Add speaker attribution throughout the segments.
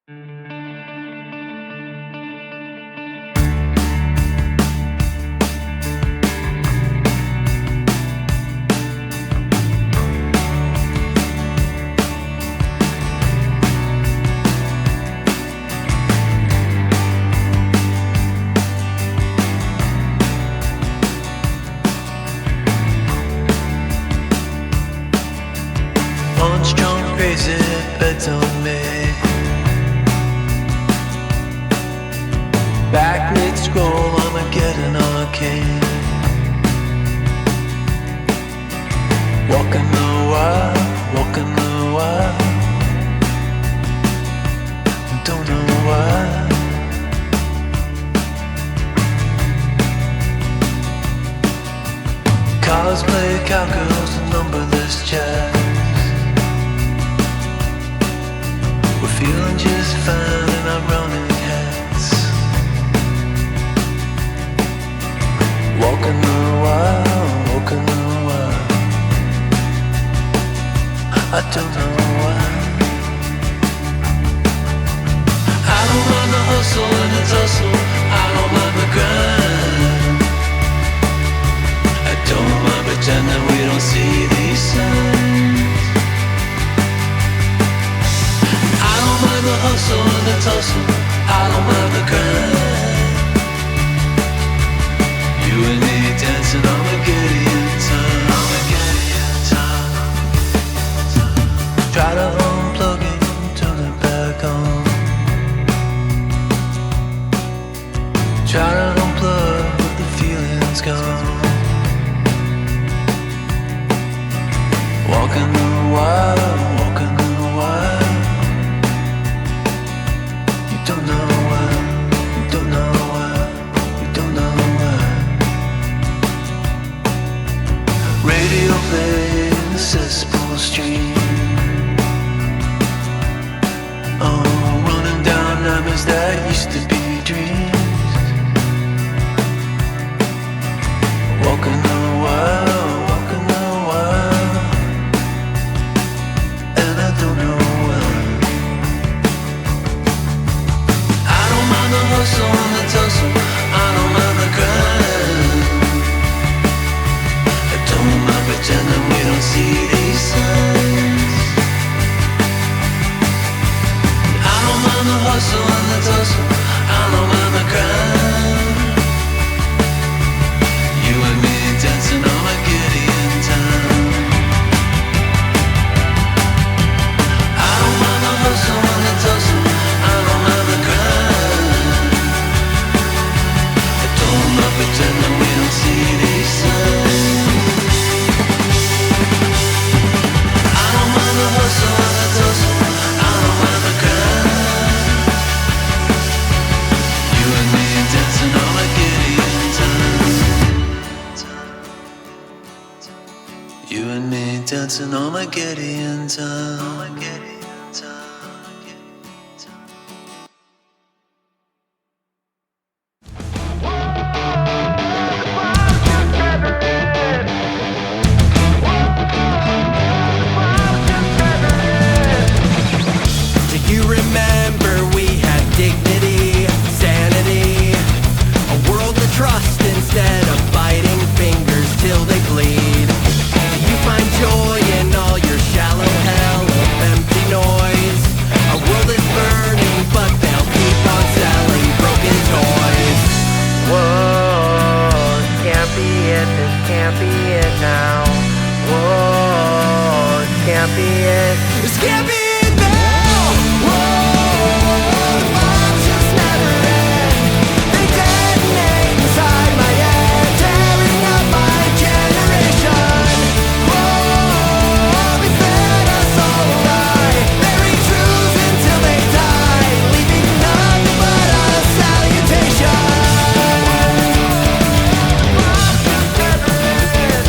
Speaker 1: Punch drunk crazy bets on me. Back mid scroll, Armageddon arcane. Walking the wild, walking the wild. Don't know why. Cosplay cowgirls and numberless chats. We're feeling just fine in our running hats. Walking the wild, walking the wild. I don't know why. I don't mind the hustle and the tussle. I don't mind the grind. I don't mind pretending we don't see these signs. I don't mind the hustle and the tussle. I don't mind the grind. You and me dancing Armageddon time. Armageddon time. Try to unplug it, turn it back on. Try to unplug, but the feeling's gone. Walking the wild, walking the wild. You don't know why, you don't know why, you don't know why. Radio play in the cesspool stream. Oh, running down nightmares that used to be dreams. Walking the wild, walking the wild. And I don't know why. I don't mind the hustle and the tussle. I don't mind the grind. I don't mind pretending we don't see these signs. I don't mind the hustle and the tussle. I don't mind the grind. You and me dancing Armageddon time. I don't mind the hustle and the tussle. I don't mind the grind. I don't mind pretending we don't see these signs. I don't mind the hustle and the tussle. I don't mind the grind. You and me dancing Armageddon time. You and me dancing Armageddon time. Armageddon time.
Speaker 2: Do you remember we had dignity, sanity, a world to trust instead of biting fingers till they bleed? Do you find joy in all your shallow hell of empty noise? Our world is burning, but they'll keep on selling broken toys. Whoa, this can't be it, this can't be it now. Whoa, this can't be it, this can't be it now. Whoa, thoughts just never end. They detonate inside my head, tearing up my generation. Whoa, they fed us all a lie, buried truths until they die, leaving nothing but a salutation. Whoa, thoughts just never end.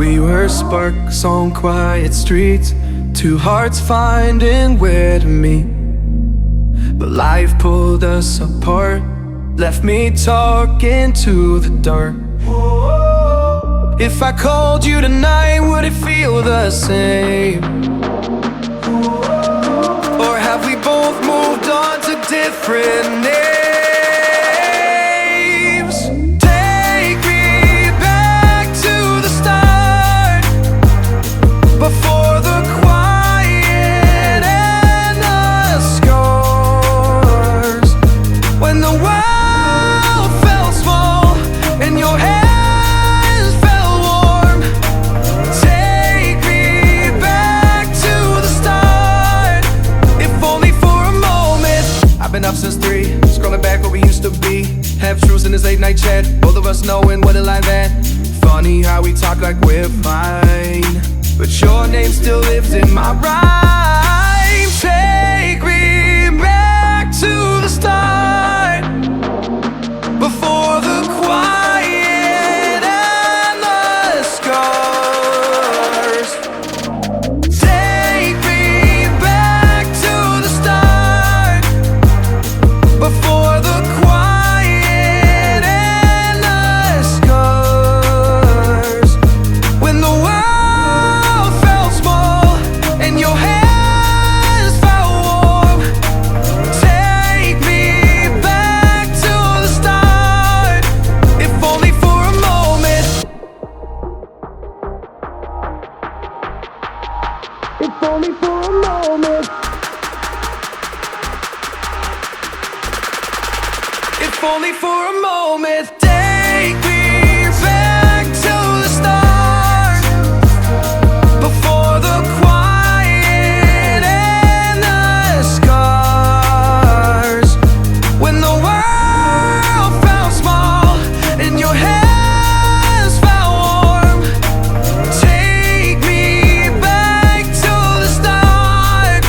Speaker 1: We were sparks on quiet streets, two hearts finding where to meet. But life pulled us apart, left me talking to the dark. If I called you tonight, would it feel the same? Or have we both moved on to different names? Take me back to the start, before the quiet and the scars. When the world felt small and your hands felt warm. Take me back to the start, if only for a moment. I've been up since 3, scrolling back what we used to be. Half truths in this late night chat, both of us knowing what it like that. Funny how we talk like we're fine, but your name still lives in my rhyme. Take me back to the start, before the quiet and the scars. Take me back to the start, before the quiet and the scars. When the world felt small and your hands felt warm. Take me back to the start, if only for a moment. If only for a moment. If only for a moment. Take me back to the start, before the quiet and the scars. When the world felt small and your hands felt warm. Take me back to the start,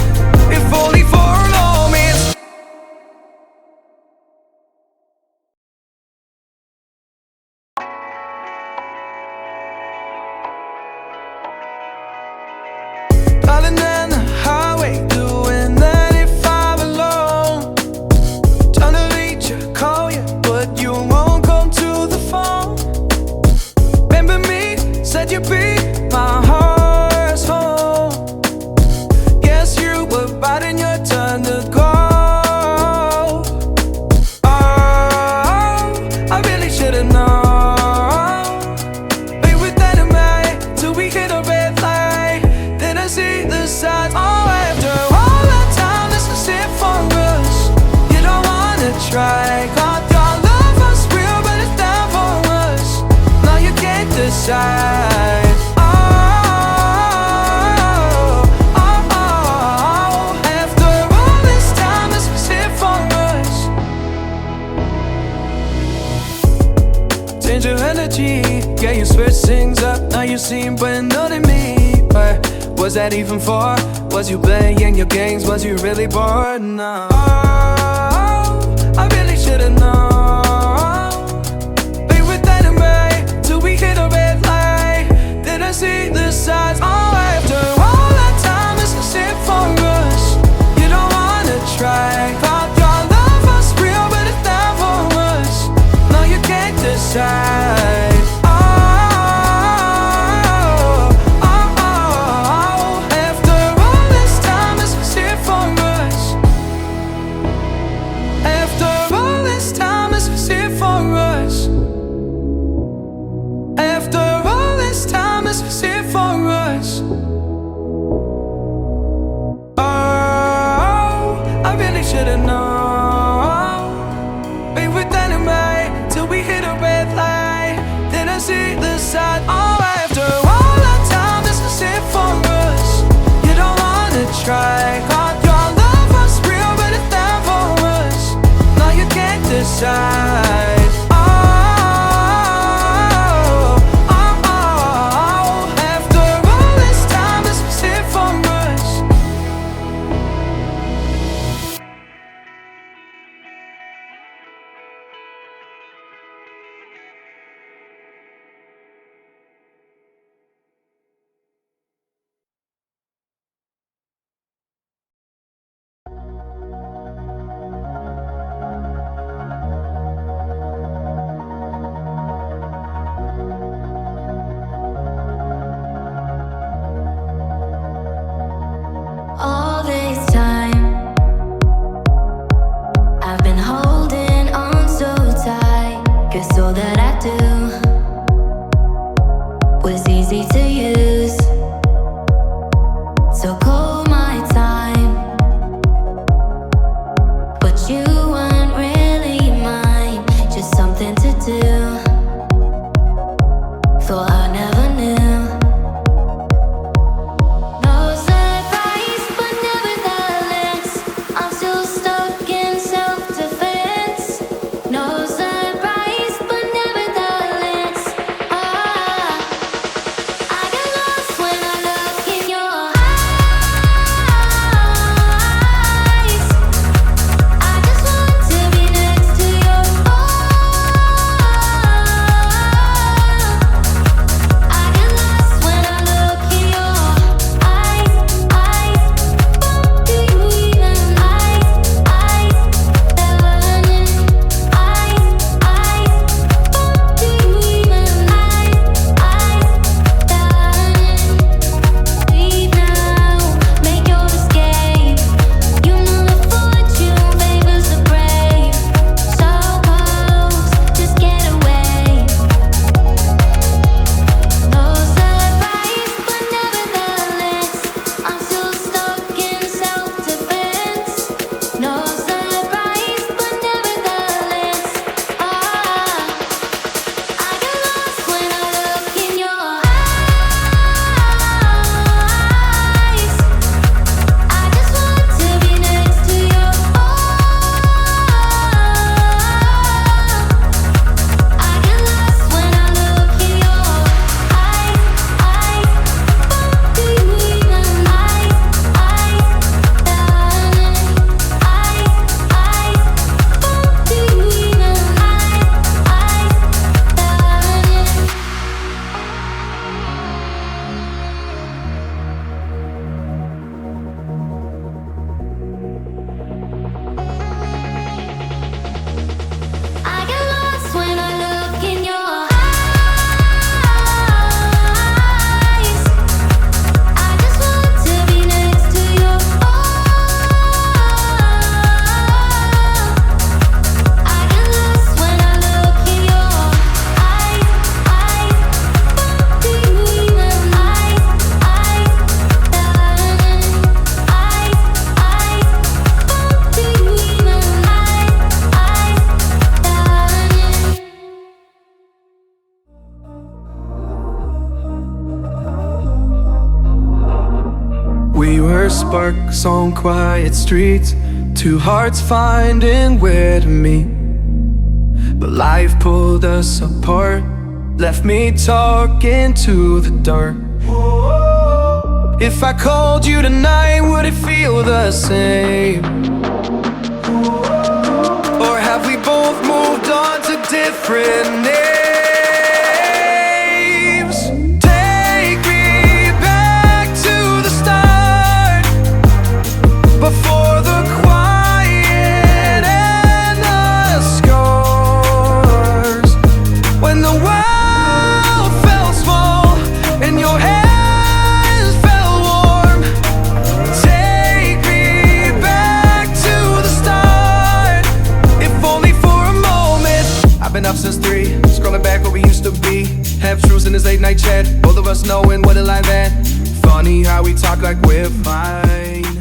Speaker 1: if only for a moment. Darling, down the highway, doing 95 alone. Trying to reach you, call you, but you won't come to the phone. Remember me, said you'd be my heart's home. Guess you were biding your turn to go. Oh, I really should've known. We were dynamite till we hit a red light. Then I see the signs. Oh, after all that time, this is it for us. You don't wanna try. God, your love was real, but it's down for us. Now you can't decide. Oh, oh, oh. After all this time, this is it for us. Change your energy, yeah, you switch things up. Now you seem brand new to me. But was that even for? Was you playing your games? Was you really bored? No. Oh, I really should've known. We were dynamite till we hit a red light. Then I see the signs. Oh, after all that time, this is it for us. You don't wanna try. Thought your love was real, but it's not for us. No, you can't decide. Oh, oh, oh. After all this time, this is it for us. After all this time, this is it for us. After all this time, this is it for us. Oh, I really should've known. We were dynamite till we hit a red light. Then I see the sign. Oh, after all that time, this is it for us. You don't wanna try. God, your love was real, but it's not for us. Now you can't decide.
Speaker 3: guess all that I do was easy to use. So call my time, but you weren't really mine, just something to do. Thought I never knew. No surprise, but nevertheless, I'm still stuck in self-defense. No surprise, but nevertheless, I get lost when I look in your eyes. I just want to be next to your I get lost when I look in your eyes. Do you even burning do you even leave now, make your escape. You know the fortune favors the brave. So close, just get away. No surprise, but nevertheless, I'm still stuck in self-defense. No surprise, but nevertheless, I get lost when I look in your eyes. I just want to be next to your I get lost when I look in your eyes. Do you even do you even I get lost when I look in your eyes. I just want to be next to your I get lost when I look in your eyes. Do you even do you even
Speaker 1: We were sparks on quiet streets, two hearts finding where to meet. But life pulled us apart, left me talking to the dark. If I called you tonight, would it feel the same? Or have we both moved on to different names? Take me back to the start, before the quiet and the scars. When the world felt small and your hands felt warm. Take me back to the start, if only for a moment. I've been up since 3, scrolling back what we used to be. Half truths in this late night chat, both of us knowing what a lie that. Funny how we talk like we're fine.